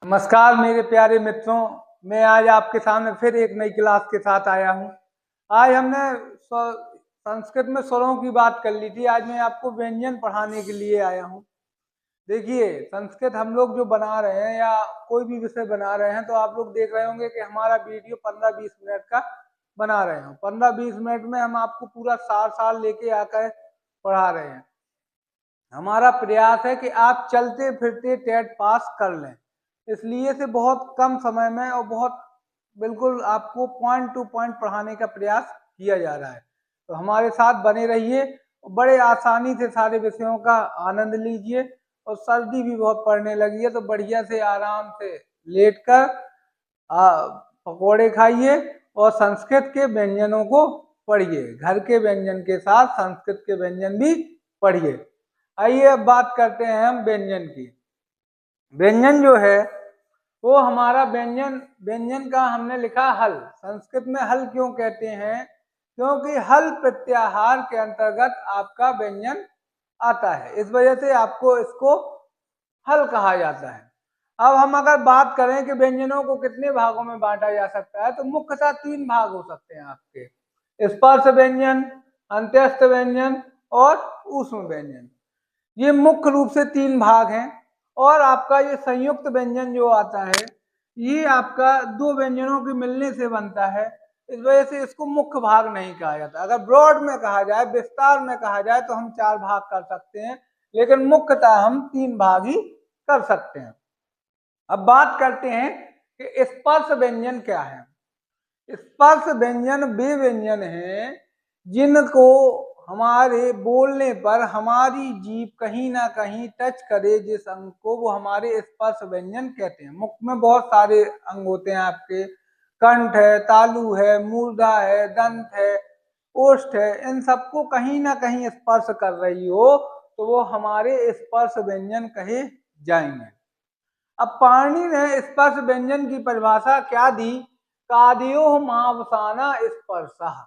नमस्कार मेरे प्यारे मित्रों। मैं आज आपके सामने फिर एक नई क्लास के साथ आया हूँ। आज हमने संस्कृत में स्वरों की बात कर ली थी। आज मैं आपको व्यंजन पढ़ाने के लिए आया हूँ। देखिए, संस्कृत हम लोग जो बना रहे हैं या कोई भी विषय बना रहे हैं तो आप लोग देख रहे होंगे कि हमारा वीडियो 15-20 मिनट का बना रहे हैं। 15-20 मिनट में हम आपको पूरा सार सार लेके आकर पढ़ा रहे हैं। हमारा प्रयास है कि आप चलते फिरते टेट पास कर लें, इसलिए से बहुत कम समय में और बहुत बिल्कुल आपको पॉइंट टू पॉइंट पढ़ाने का प्रयास किया जा रहा है। तो हमारे साथ बने रहिए, बड़े आसानी से सारे विषयों का आनंद लीजिए। और सर्दी भी बहुत पड़ने लगी है तो बढ़िया से आराम से लेट कर पकौड़े खाइए और संस्कृत के व्यंजनों को पढ़िए। घर के व्यंजन के साथ संस्कृत के व्यंजन भी पढ़िए। आइए अब बात करते हैं हम व्यंजन की। व्यंजन जो है वो हमारा व्यंजन व्यंजन का हमने लिखा हल। संस्कृत में हल क्यों कहते हैं? क्योंकि हल प्रत्याहार के अंतर्गत आपका व्यंजन आता है, इस वजह से आपको इसको हल कहा जाता है। अब हम अगर बात करें कि व्यंजनों को कितने भागों में बांटा जा सकता है तो मुख्यतः 3 भाग हो सकते हैं आपके: स्पर्श व्यंजन, अंत्यस्थ व्यंजन और ऊष्म व्यंजन। ये मुख्य रूप से 3 भाग हैं। और आपका ये संयुक्त व्यंजन जो आता है ये आपका 2 व्यंजनों के मिलने से बनता है, इस वजह से इसको मुख्य भाग नहीं कहा जाता। अगर ब्रॉड में कहा जाए, विस्तार में कहा जाए तो हम 4 भाग कर सकते हैं, लेकिन मुख्यतः हम 3 भाग ही कर सकते हैं। अब बात करते हैं कि स्पर्श व्यंजन क्या है। स्पर्श व्यंजन वे व्यंजन हैं जिनको हमारे बोलने पर हमारी जीभ कहीं ना कहीं टच करे, जिस अंग को वो हमारे स्पर्श व्यंजन कहते हैं। मुख में बहुत सारे अंग होते हैं आपके, कंठ है, तालु है, मूर्धा है, दंत है, ओष्ठ है। इन सबको कहीं ना कहीं स्पर्श कर रही हो तो वो हमारे स्पर्श व्यंजन कहे जाएंगे। अब पाणिनि ने स्पर्श व्यंजन की परिभाषा क्या दी? कादयो मावसाना स्पर्शः।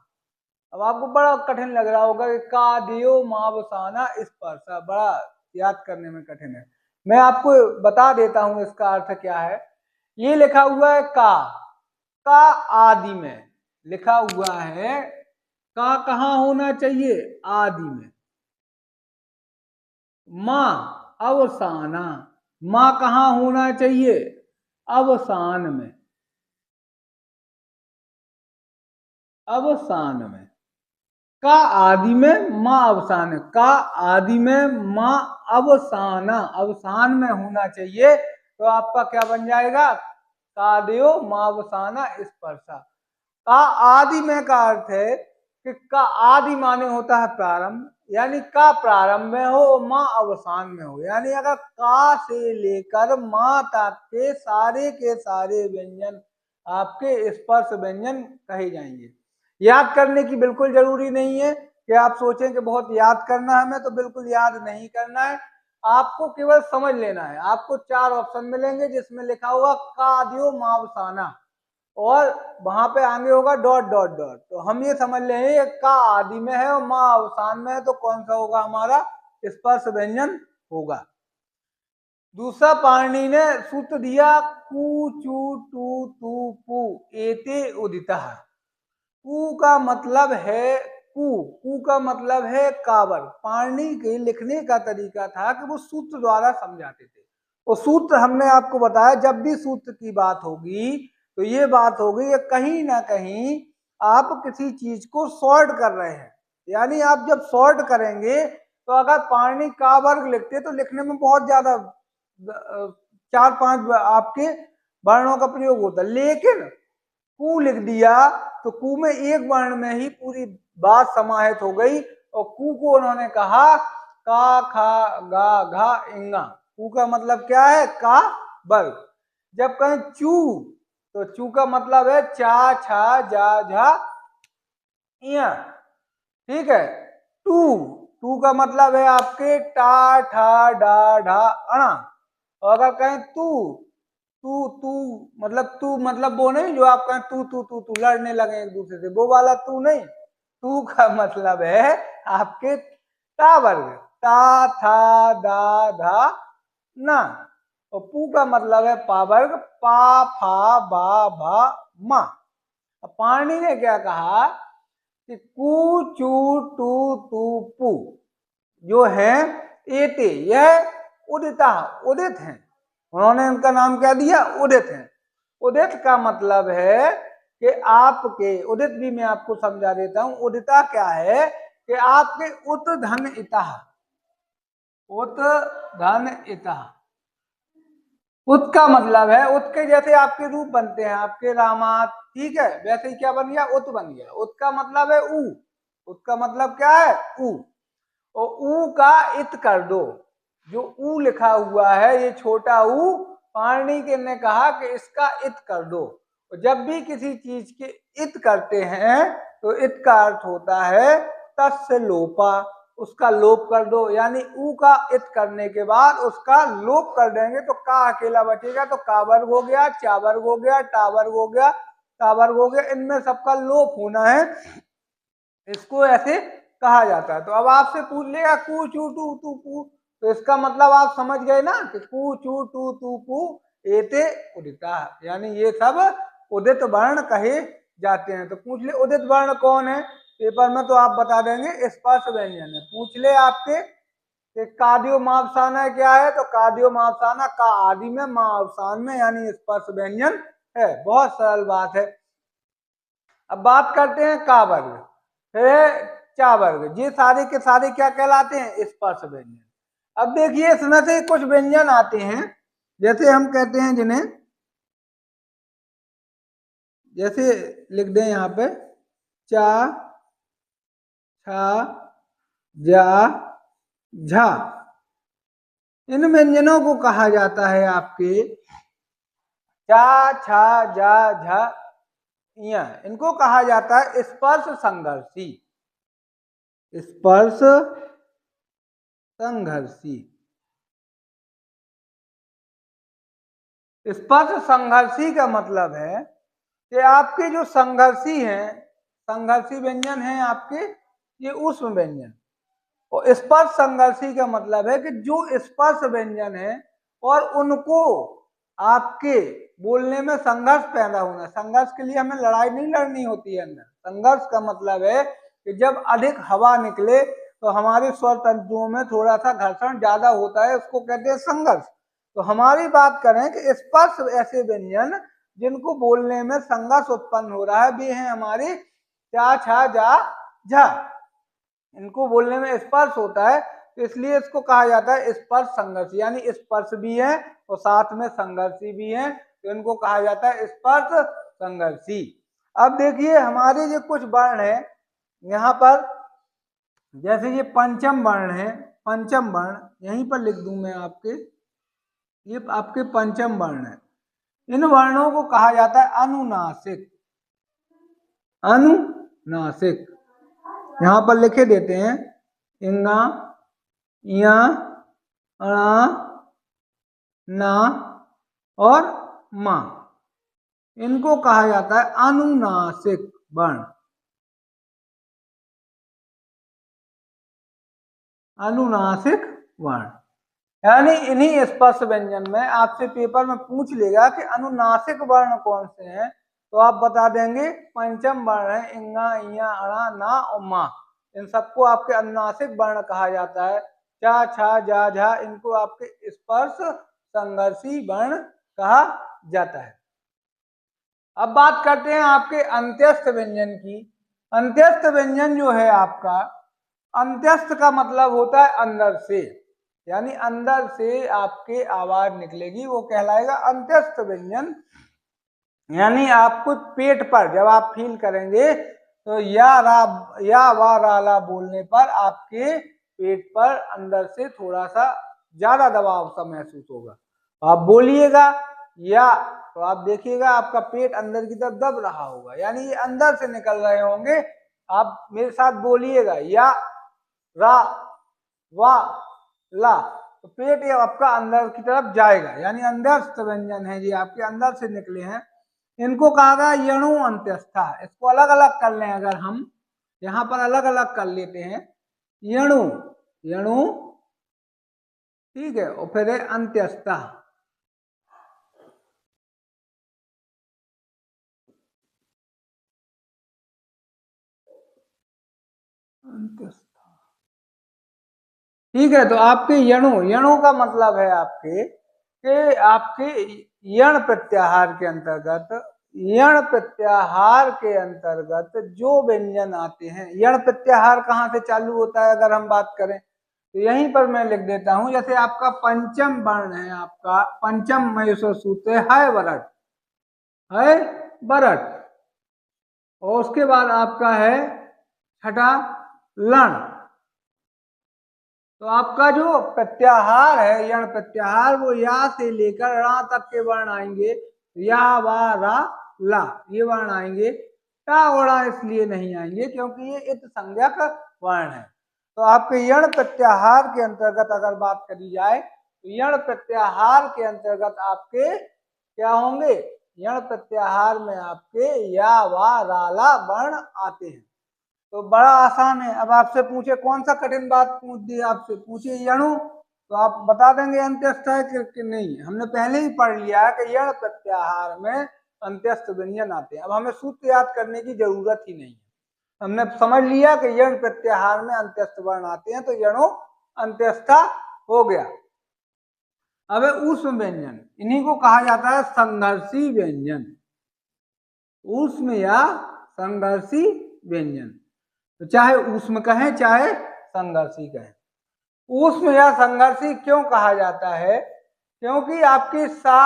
अब आपको बड़ा कठिन लग रहा होगा कि कादयो मावसाना स्पर्शः, बड़ा याद करने में कठिन है। मैं आपको बता देता हूं इसका अर्थ क्या है। ये लिखा हुआ है का आदि में लिखा हुआ है। का कहाँ होना चाहिए? आदि में। मां अवसाना, मां कहाँ होना चाहिए? अवसान में। अवसान में। का आदि में, मां अवसान। का आदि में, मां अवसाना, अवसान में होना चाहिए। तो आपका क्या बन जाएगा? कादयो मावसाना स्पर्शा। का आदि में का अर्थ है कि का आदि माने होता है प्रारंभ, यानी का प्रारंभ में हो और मां अवसान में हो। यानी अगर का से लेकर मां तक के सारे व्यंजन आपके स्पर्श व्यंजन कहे जाएंगे। याद करने की बिल्कुल जरूरी नहीं है कि आप सोचें कि बहुत याद करना है हमें, तो बिल्कुल याद नहीं करना है। आपको केवल समझ लेना है। आपको 4 ऑप्शन मिलेंगे जिसमें लिखा हुआ काद्यो मावसाना और वहां पे आगे होगा डॉट डॉट डॉट। तो हम ये समझ लें का आदि में है और मां अवसान में है, तो कौन सा होगा? हमारा स्पर्श व्यंजन होगा। दूसरा, पाणिनि ने सूत्र दिया कु चू टू तू पू एते उदितः। कु का मतलब है कु का मतलब है काबर। पाणिनि के लिखने का तरीका था कि वो सूत्र द्वारा समझाते थे। वो सूत्र हमने आपको बताया, जब भी सूत्र की बात होगी तो ये बात होगी कहीं ना कहीं आप किसी चीज को सॉर्ट कर रहे हैं। यानी आप जब सॉर्ट करेंगे तो अगर पाणिनि का वर्ग लिखते तो लिखने में बहुत ज्यादा 4-5 आपके वर्णों का प्रयोग होता, लेकिन कु लिख दिया तो कु में एक वर्ण में ही पूरी बात समाहित हो गई। और कु को उन्होंने कहा का खा गा घा इंगा। कु का मतलब क्या है? का वर्ग। जब कहें चू तो चू का मतलब है चा छा जा झा इया। ठीक है। टू टू का मतलब है आपके टा ठा डा ढा अणा। और अगर कहें तू तू तू मतलब तू मतलब वो नहीं जो आप कहें तू तू तू तू लड़ने लगे एक दूसरे से, वो वाला तू नहीं। तू का मतलब है आपके ता वर्ग, ता था दा धा ना। और पू का मतलब है पा वर्ग, पा फा बा भा मा। अब पाणिनि ने क्या कहा कि कू चू टू तू पू जो है एते, यह उदिता उदित हैं। उन्होंने इनका नाम क्या दिया, उदित है। उदित का मतलब है कि आपके, उदित भी मैं आपको समझा देता हूं। उदिता क्या है कि आपके उत धन इतः, उत धन इतः। उत का मतलब है, उत के जैसे आपके रूप बनते हैं, आपके रामात, ठीक है, वैसे ही क्या बन गया, उत बन गया। उत का मतलब है ऊ, उत का मतलब क्या है, ऊ। और ऊ का इत कर दो, जो ऊ लिखा हुआ है ये छोटा ऊ, पाणिनि के ने कहा कि इसका इत कर दो। और जब भी किसी चीज के इत करते हैं तो इत का अर्थ होता है तस्य लोपा, उसका लोप कर दो। यानी ऊ का इत करने के बाद उसका लोप कर देंगे तो का अकेला बचेगा, तो का वर्ग हो गया, चा वर्ग हो गया, टा वर्ग हो गया, ता वर्ग हो गया, इनमें सबका लोप होना है, इसको ऐसे कहा जाता है। तो अब आपसे पूछ लेगा कू चू टू तू पू, तो इसका मतलब आप समझ गए ना कि कू चू टू तू पू एते उदिता, यानी ये सब उदित वर्ण कहे जाते हैं। तो पूछ ले उदित वर्ण कौन है, पेपर में तो आप बता देंगे स्पर्श व्यंजन है। पूछ ले आपके कि कादियो मावसाना क्या है, तो कादियो मावसाना का आदि में, मां अवसान में, यानी स्पर्श व्यंजन है। बहुत सरल बात है। अब बात करते हैं का वर्ग, फिर चा वर्ग, ये सारे के सारे क्या कहलाते हैं, स्पर्श व्यंजन। अब देखिए इसमें से कुछ व्यंजन आते हैं, जैसे हम कहते हैं जिन्हें, जैसे लिख दें यहाँ पे चा छा जा झा, इन व्यंजनों को कहा जाता है आपके चा छा जा झा, इनको कहा जाता है स्पर्श संघर्षी, स्पर्श संघर्षी। स्पर्श संघर्षी का मतलब है कि आपके जो संघर्षी हैं, संघर्षी व्यंजन हैं आपके ये ऊष्म व्यंजन। और स्पर्श संघर्षी का मतलब है कि जो स्पर्श व्यंजन है और उनको आपके बोलने में संघर्ष पैदा होना। संघर्ष के लिए हमें लड़ाई नहीं लड़नी होती है अंदर। संघर्ष का मतलब है कि जब अधिक हवा निकले तो हमारे स्वर तंतुओं में थोड़ा सा घर्षण ज्यादा होता है, उसको कहते हैं संघर्ष। तो हमारी बात करें कि स्पर्श ऐसे व्यंजन जिनको बोलने में संघर्ष उत्पन्न हो रहा है, वे हैं हमारे चा छा जा झा, इनको बोलने में स्पर्श होता है, तो इसलिए इसको कहा जाता है स्पर्श संघर्ष। यानी स्पर्श भी है और साथ में संघर्षी भी है, तो इनको कहा जाता है स्पर्श संघर्षी। अब देखिए हमारे जो कुछ वर्ण है यहाँ पर, जैसे ये पंचम वर्ण है, पंचम वर्ण यहीं पर लिख दूं मैं आपके, ये आपके पंचम वर्ण है। इन वर्णों को कहा जाता है अनुनासिक, अनुनासिक। यहां पर लिखे देते हैं इंगा, या, अणा, ना और मा, इनको कहा जाता है अनुनासिक वर्ण, अनुनासिक वर्ण। यानी इन्हीं स्पर्श व्यंजन में आपसे पेपर में पूछ लेगा कि अनुनासिक वर्ण कौन से हैं, तो आप बता देंगे पंचम वर्ण है इंगा, इया, अणा, ना और मा। इन सबको आपके अनुनासिक वर्ण कहा जाता है। चा छा जा झा, इनको आपके स्पर्श संघर्षी वर्ण कहा जाता है। अब बात करते हैं आपके अंत्यस्थ व्यंजन की। अंत्यस्थ व्यंजन जो है आपका, अंत्यस्थ का मतलब होता है अंदर से, यानी अंदर से आपके आवाज निकलेगी, वो कहलाएगा अंत्यस्थ व्यंजन। यानी आपको पेट पर जब आप फील करेंगे तो या वा रा बोलने पर आपके पेट पर अंदर से थोड़ा सा ज्यादा दबाव सा महसूस होगा। आप बोलिएगा या, तो आप देखिएगा आपका पेट अंदर की तरफ दब रहा होगा, यानी ये अंदर से निकल रहे होंगे। आप मेरे साथ बोलिएगा या रा वा ला, तो पेट ये आपका अंदर की तरफ जाएगा, यानी अंत्यस्थ व्यंजन है, ये आपके अंदर से निकले हैं। इनको कहा गया यणु अंत्यस्था। इसको अलग अलग कर लें अगर हम, यहाँ पर अलग अलग कर लेते हैं, यणु, यणु, ठीक है, और फिर अंत्यस्था, अंत्यस्था। ठीक है, तो आपके यणु का मतलब है आपके यण प्रत्याहार के अंतर्गत जो व्यंजन आते हैं। यण प्रत्याहार कहाँ से चालू होता है अगर हम बात करें तो यहीं पर मैं लिख देता हूं। जैसे आपका पंचम वर्ण है, आपका पंचम महेश्वर सूत्र है वरट, है बरट, और उसके बाद आपका है छठा लण। तो आपका जो प्रत्याहार है यण प्रत्याहार वो या से लेकर रा तक के वर्ण आएंगे। या वा रा ला ये वर्ण आएंगे। टा ओड़ा इसलिए नहीं आएंगे क्योंकि ये इत संज्ञक वर्ण है। तो आपके यण प्रत्याहार के अंतर्गत अगर बात करी जाए तो यण प्रत्याहार के अंतर्गत आपके क्या होंगे? यण प्रत्याहार में आपके या वा रा ला वर्ण आते हैं। तो बड़ा आसान है। अब आपसे पूछे कौन सा कठिन बात पूछ दी, आपसे पूछे यणु तो आप बता देंगे अंत्यस्थ है कि नहीं। हमने पहले ही पढ़ लिया है कि यण प्रत्याहार में अंत्यस्थ व्यंजन आते हैं। अब हमें सूत्र याद करने की जरूरत ही नहीं है, हमने समझ लिया कि यण प्रत्याहार में अंत्यस्थ वर्ण आते हैं तो यणु अंत्यस्था हो गया। अब ऊष्म व्यंजन, इन्हीं को कहा जाता है संघर्षी व्यंजन। ऊष्म या संघर्षी व्यंजन, तो चाहे ऊष्म कहें चाहे संघर्षी कहें। ऊष्म या संघर्षी क्यों कहा जाता है? क्योंकि आपकी सा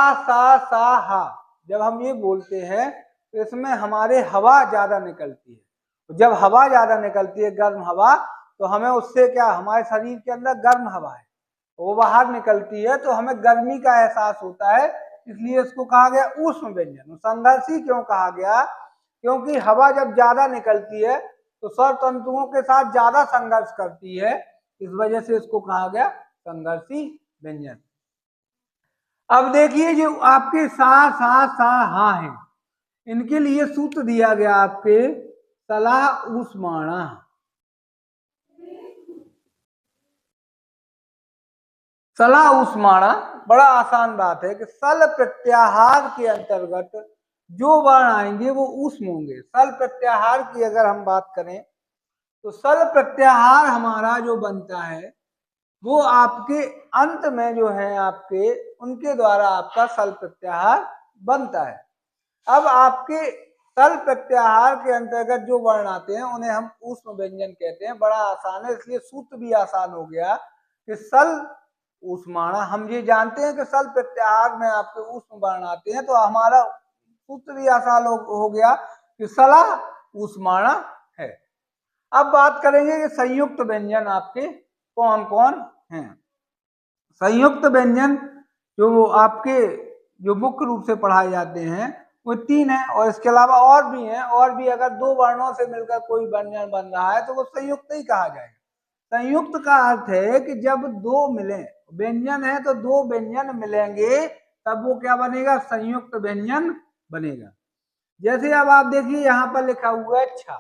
हा जब हम ये बोलते हैं तो इसमें हमारे हवा ज्यादा निकलती है। जब हवा ज्यादा निकलती है, गर्म हवा, तो हमें उससे क्या, हमारे शरीर के अंदर गर्म हवा है वो बाहर निकलती है तो हमें गर्मी का एहसास होता है, इसलिए इसको कहा गया ऊष्म व्यंजन। संघर्षी क्यों कहा गया? क्योंकि हवा जब ज्यादा निकलती है तो स्वर तंतुओं के साथ ज्यादा संघर्ष करती है, इस वजह से इसको कहा गया संघर्षी व्यंजन। अब देखिए जो आपके सा हा है, इनके लिए सूत्र दिया गया आपके सला ऊष्माणा। सला ऊष्माणा बड़ा आसान बात है कि सल प्रत्याहार के अंतर्गत जो वर्ण आएंगे वो ऊष्म होंगे। सल प्रत्याहार की अगर हम बात करें तो सल प्रत्याहार हमारा जो बनता है वो आपके अंत में जो है आपके उनके द्वारा आपका सल प्रत्याहार बनता है। अब आपके सल प्रत्याहार के अंतर्गत जो वर्ण आते हैं उन्हें हम ऊष्म व्यंजन कहते हैं। बड़ा आसान है, इसलिए सूत्र भी आसान हो गया कि सल ऊष्माणा। हम ये जानते हैं कि सल प्रत्याहार में आपके ऊष्म वर्ण आते हैं, तो हमारा सूत्र भी आसान हो गया कि सला ऊष्माणा है। अब बात करेंगे कि संयुक्त व्यंजन आपके कौन कौन हैं। संयुक्त व्यंजन जो आपके जो मुख्य रूप से पढ़ाए जाते हैं वो 3 है, और इसके अलावा और भी हैं। और भी अगर 2 वर्णों से मिलकर कोई व्यंजन बन रहा है तो वो संयुक्त ही कहा जाएगा। संयुक्त का अर्थ है कि जब 2 मिले, व्यंजन है तो 2 व्यंजन मिलेंगे तब वो क्या बनेगा? संयुक्त व्यंजन बनेगा। जैसे अब आप देखिए यहाँ पर लिखा हुआ है छा।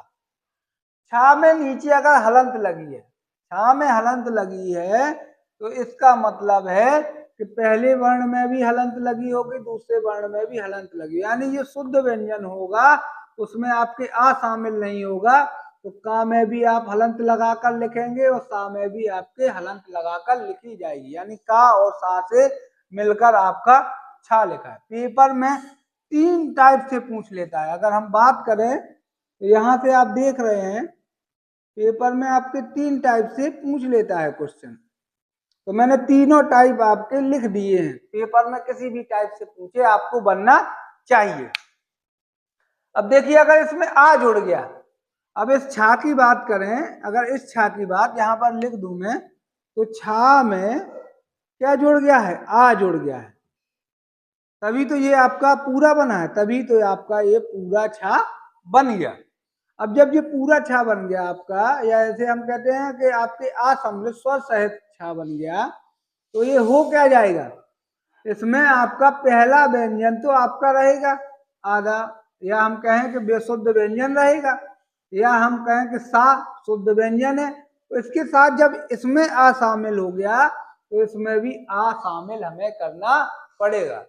छा में नीचे अगर हलंत लगी है, छा में हलंत लगी है तो इसका मतलब है कि पहले वर्ण में भी हलंत लगी होगी, दूसरे वर्ण में भी हलंत लगी, यानी ये शुद्ध व्यंजन होगा, उसमें आपके आ शामिल नहीं होगा। तो का में भी आप हलंत लगाकर लिखेंगे और सा में भी आपके हलंत लगाकर लिखी जाएगी, यानी का और सा से मिलकर आपका छा लिखा है। पेपर में 3 टाइप से पूछ लेता है। अगर हम बात करें तो यहाँ से आप देख रहे हैं पेपर में आपके 3 टाइप से पूछ लेता है क्वेश्चन, तो मैंने तीनों टाइप आपके लिख दिए हैं। पेपर में किसी भी टाइप से पूछे आपको बनना चाहिए। अब देखिए अगर इसमें आ जुड़ गया, अब इस छा की बात करें, अगर इस छा की बात यहाँ पर लिख दूं मैं तो छा में क्या जुड़ गया है? आ जुड़ गया है, तभी तो ये आपका पूरा बना है, तभी तो आपका ये पूरा छा बन गया। अब जब ये पूरा छा बन गया आपका, या ऐसे हम कहते हैं कि आपके आ सम्मिलित स्वर सहित छा बन गया, तो ये हो क्या जाएगा? इसमें आपका पहला व्यंजन तो आपका रहेगा आधा, या हम कहें कि बेशुद्ध व्यंजन रहेगा, या हम कहें कि सा शुद्ध व्यंजन है। तो इसके साथ जब इसमें आ शामिल हो गया तो इसमें भी आ शामिल हमें करना पड़ेगा।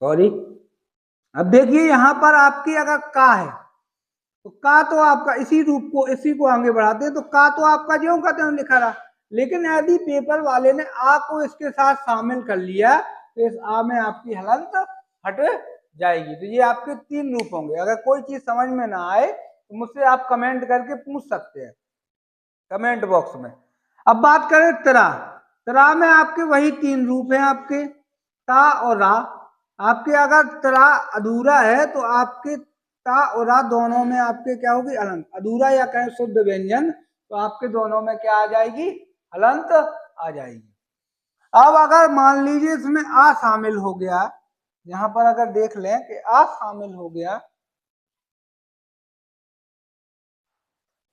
सॉरी। अब देखिए यहां पर आपकी अगर का है तो का तो आपका इसी रूप को, इसी को आगे बढ़ाते हैं, तो का तो आपका ज्यों का त्यों लिखा रहा। लेकिन यदि पेपर वाले ने आ को इसके साथ शामिल कर लिया तो इस आ में आपकी हलंत हट जाएगी। तो ये आपके 3 रूप होंगे। अगर कोई चीज समझ में ना आए तो मुझसे आप कमेंट करके पूछ सकते हैं कमेंट बॉक्स में। अब बात करें त्रा। त्रा में आपके वही 3 रूप हैं आपके, ता और रा। आपके अगर त्रा अधूरा है तो आपके ता और रा दोनों में आपके क्या होगी, हलंत। अधूरा या कहें शुद्ध व्यंजन, तो आपके दोनों में क्या आ जाएगी, हलंत आ जाएगी। अब अगर मान लीजिए इसमें आ शामिल हो गया, यहां पर अगर देख लें कि आ शामिल हो गया,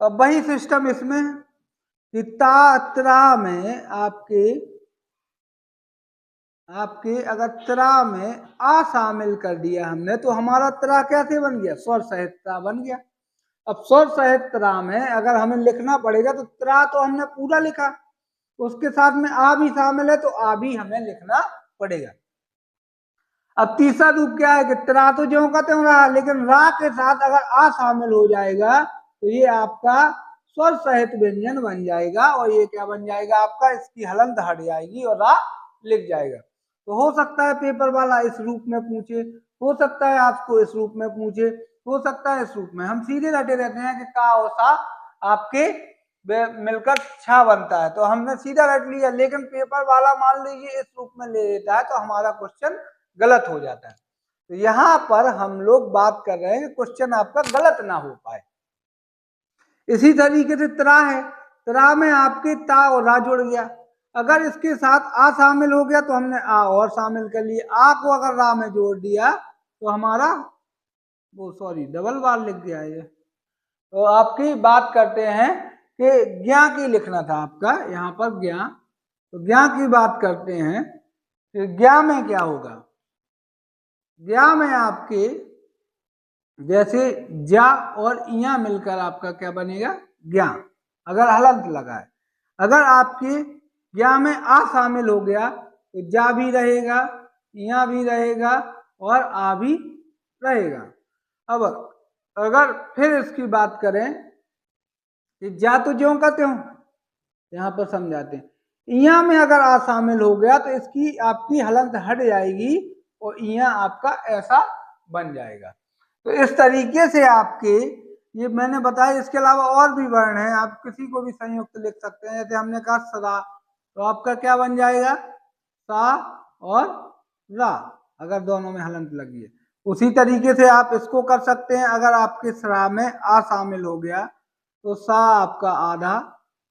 अब वही सिस्टम इसमें कि ता त्रा में आपके अगर त्रा में आ शामिल कर दिया हमने, तो हमारा त्रा कैसे बन गया, स्वर सहित त्रा बन गया। अब स्वर सहित त्रा में अगर हमें लिखना पड़ेगा तो त्रा तो हमने पूरा लिखा, उसके साथ में आ भी शामिल है तो आ भी हमें लिखना पड़ेगा। अब तीसरा रूप क्या है कि त्रा तो ज्यों का त्यों रहा, लेकिन रा के साथ अगर आ शामिल हो जाएगा तो ये आपका स्वर सहित व्यंजन बन जाएगा, और ये क्या बन जाएगा आपका, इसकी हलंत हट जाएगी और रा लिख जाएगा। तो हो सकता है पेपर वाला इस रूप में पूछे, हो सकता है आपको इस रूप में पूछे, हो सकता है इस रूप में। हम सीधे रटे रहते हैं कि का और सा आपके मिलकर छा बनता है, तो हमने सीधा रट लिया। लेकिन पेपर वाला मान लीजिए इस रूप में ले लेता है तो हमारा क्वेश्चन गलत हो जाता है। तो यहां पर हम लोग बात कर रहे हैं कि क्वेश्चन आपका गलत ना हो पाए। इसी तरीके से त्रा है, त्रा में आपके ता और रा जुड़ गया, अगर इसके साथ आ शामिल हो गया तो हमने आ और शामिल कर लिया, आ को अगर रा में जोड़ दिया तो हमारा वो सॉरी डबल बार लिख दिया ये। तो आपकी बात करते हैं कि ज्ञा की लिखना था आपका यहाँ पर ज्ञा, तो ज्ञा की बात करते हैं कि ज्ञा में क्या होगा। ज्ञा में आपके जैसे जा और इया मिलकर आपका क्या बनेगा, ज्ञा, अगर हलंत लगा है। अगर आपके ज्ञा में आ शामिल हो गया तो जा भी रहेगा, इया भी रहेगा और आ भी रहेगा। अब अगर फिर इसकी बात करें कि जा तो ज्यों का त्यों, यहां पर समझाते हैं, इया में अगर आ शामिल हो गया तो इसकी आपकी हलंत हट जाएगी और इया आपका ऐसा बन जाएगा। तो इस तरीके से आपके ये मैंने बताया, इसके अलावा और भी वर्ण हैं, आप किसी को भी संयुक्त लिख सकते हैं। जैसे हमने कहा सदा, तो आपका क्या बन जाएगा, सा और रा, अगर दोनों में हलंत लगी है। उसी तरीके से आप इसको कर सकते हैं, अगर आपके सरा में आ शामिल हो गया तो सा आपका आधा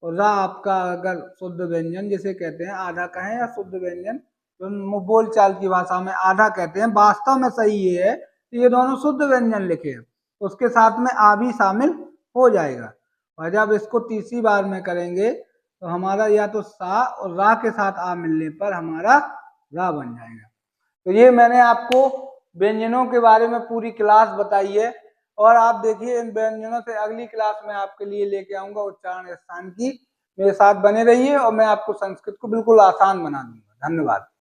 और रा आपका अगर शुद्ध व्यंजन जिसे कहते हैं, आधा कहें या शुद्ध व्यंजन, तो बोल चाल की भाषा में आधा कहते हैं, वास्तव में सही ये है कि ये दोनों शुद्ध व्यंजन लिखे हैं, उसके साथ में आ भी शामिल हो जाएगा। और जब इसको तीसरी बार में करेंगे तो हमारा या तो सा और रा के साथ आ मिलने पर हमारा रा बन जाएगा। तो ये मैंने आपको व्यंजनों के बारे में पूरी क्लास बताई है, और आप देखिए इन व्यंजनों से अगली क्लास में आपके लिए लेके आऊंगा उच्चारण स्थान की। मेरे साथ बने रहिए और मैं आपको संस्कृत को बिल्कुल आसान बना दूंगा। धन्यवाद।